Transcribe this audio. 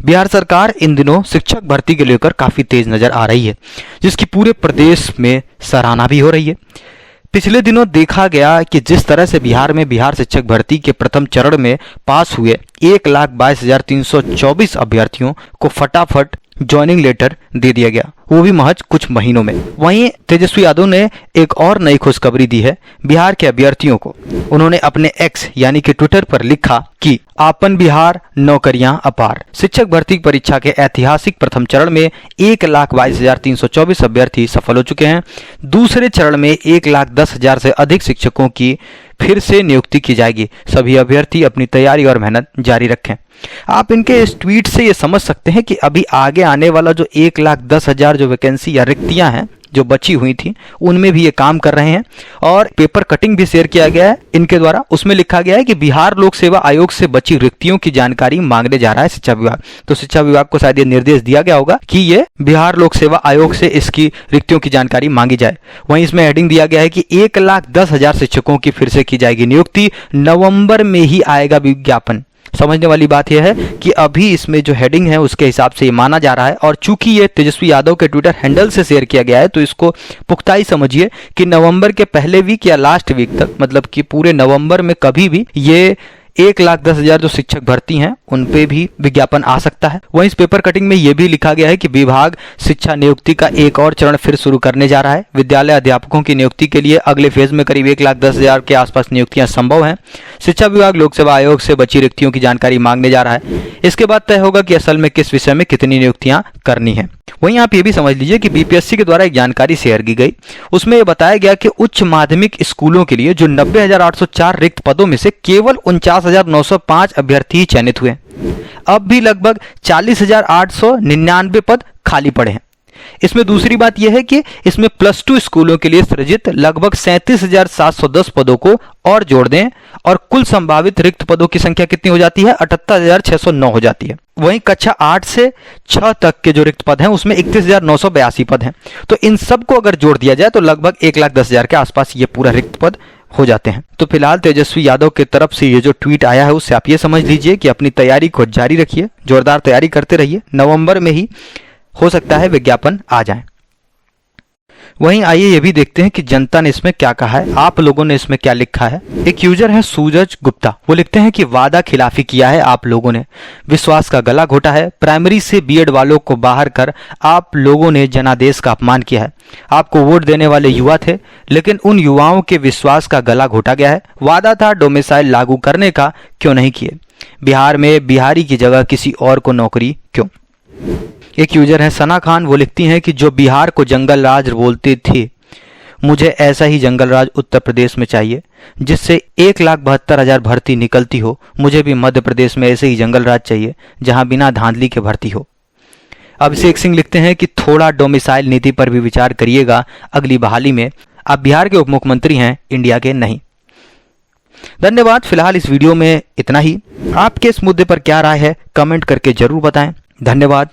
बिहार सरकार इन दिनों शिक्षक भर्ती को लेकर काफ़ी तेज नज़र आ रही है, जिसकी पूरे प्रदेश में सराहना भी हो रही है। पिछले दिनों देखा गया कि जिस तरह से बिहार में बिहार शिक्षक भर्ती के प्रथम चरण में पास हुए 1,22,324 अभ्यर्थियों को फटाफट ज्वाइनिंग लेटर दे दिया गया, वो भी महज कुछ महीनों में। वहीं तेजस्वी यादव ने एक और नई खुशखबरी दी है बिहार के अभ्यर्थियों को। उन्होंने अपने एक्स यानी कि ट्विटर पर लिखा कि आपन बिहार नौकरियां अपार। शिक्षक भर्ती परीक्षा के ऐतिहासिक प्रथम चरण में 1,22,324 अभ्यर्थी सफल हो चुके हैं। दूसरे चरण में 1,10,000 से अधिक शिक्षकों की फिर से नियुक्ति की जाएगी। सभी अभ्यर्थी अपनी तैयारी और मेहनत जारी रखें। आप इनके इस ट्वीट से ये समझ सकते हैं कि अभी आगे आने वाला जो 1,10,000 जो वैकेंसी या रिक्तियां हैं जो बची हुई थी, उनमें भी ये काम कर रहे हैं। और पेपर कटिंग भी शेयर किया गया है इनके द्वारा। उसमें लिखा गया है कि बिहार लोक सेवा आयोग से बची रिक्तियों की जानकारी मांगने जा रहा है शिक्षा विभाग। तो शिक्षा विभाग को शायद ये निर्देश दिया गया होगा कि ये बिहार लोक सेवा आयोग से इसकी रिक्तियों की जानकारी मांगी जाए। वहीं इसमें हेडिंग दिया गया है कि 1,10,000 शिक्षकों की फिर से की जाएगी नियुक्ति, नवंबर में ही आएगा विज्ञापन। समझने वाली बात यह है कि अभी इसमें जो हेडिंग है उसके हिसाब से ये माना जा रहा है। और चूंकि ये तेजस्वी यादव के ट्विटर हैंडल से शेयर किया गया है, तो इसको पुख्ताई समझिए कि नवंबर के पहले वीक या लास्ट वीक तक, मतलब कि पूरे नवंबर में कभी भी ये 1,10,000 जो शिक्षक भर्ती हैं उन पे भी विज्ञापन आ सकता है। वहीं इस पेपर कटिंग में यह भी लिखा गया है कि विभाग शिक्षा नियुक्ति का एक और चरण फिर शुरू करने जा रहा है। विद्यालय अध्यापकों की नियुक्ति के लिए अगले फेज में करीब 1,10,000 के आसपास नियुक्तियां संभव हैं। शिक्षा विभाग लोक सेवा आयोग से बची रिक्तियों की जानकारी मांगने जा रहा है। इसके बाद तय होगा कि असल में किस विषय में कितनी नियुक्तियां करनी है। वहीं आप ये भी समझ लीजिए कि बीपीएससी के द्वारा एक जानकारी शेयर की गई, उसमें यह बताया गया कि उच्च माध्यमिक स्कूलों के लिए जो 90,804 रिक्त पदों में से केवल 49,905 अभ्यर्थी ही चयनित हुए। अब भी लगभग 40,899 पद खाली पड़े हैं। इसमें दूसरी बात यह है कि इसमें +2 स्कूलों के लिए सृजित लगभग 37,710 पदों को और जोड़ दें और कुल संभावित रिक्त पदों की संख्या कितनी हो जाती है? 78,609 हो जाती है। वहीं कक्षा 8 से 6 तक के जो रिक्त पद हैं उसमें 31,982 पद हैं। तो इन सब को अगर जोड़ दिया जाए तो लगभग 1,10,000 के आसपास ये पूरा रिक्त पद हो जाते हैं। तो फिलहाल तेजस्वी यादव की तरफ से ये जो ट्वीट आया है उससे आप ये समझ लीजिए कि अपनी तैयारी को जारी रखिए, जोरदार तैयारी करते रहिए। नवंबर में ही हो सकता है विज्ञापन आ जाए। वहीं आइए ये भी देखते हैं कि जनता ने इसमें क्या कहा है, आप लोगों ने इसमें क्या लिखा है। एक यूजर है सूरज गुप्ता, वो लिखते हैं कि वादा खिलाफी किया है आप लोगों ने, विश्वास का गला घोटा है, प्राइमरी से बीएड वालों को बाहर कर आप लोगों ने जनादेश का अपमान किया है। आपको वोट देने वाले युवा थे, लेकिन उन युवाओं के विश्वास का गला घोटा गया है। वादा था डोमिसाइल लागू करने का, क्यों नहीं किए? बिहार में बिहारी की जगह किसी और को नौकरी क्यों? एक यूजर है सना खान, वो लिखती हैं कि जो बिहार को जंगल राज बोलते थे, मुझे ऐसा ही जंगल राज उत्तर प्रदेश में चाहिए जिससे 1,72,000 भर्ती निकलती हो। मुझे भी मध्य प्रदेश में ऐसे ही जंगल राज चाहिए जहां बिना धांधली के भर्ती हो। अभिषेक सिंह लिखते हैं कि थोड़ा डोमिसाइल नीति पर भी विचार करिएगा अगली बहाली में। आप बिहार के उप मुख्यमंत्री हैं, इंडिया के नहीं। धन्यवाद। फिलहाल इस वीडियो में इतना ही। आपके इस मुद्दे पर क्या राय है कमेंट करके जरूर बताएं। धन्यवाद।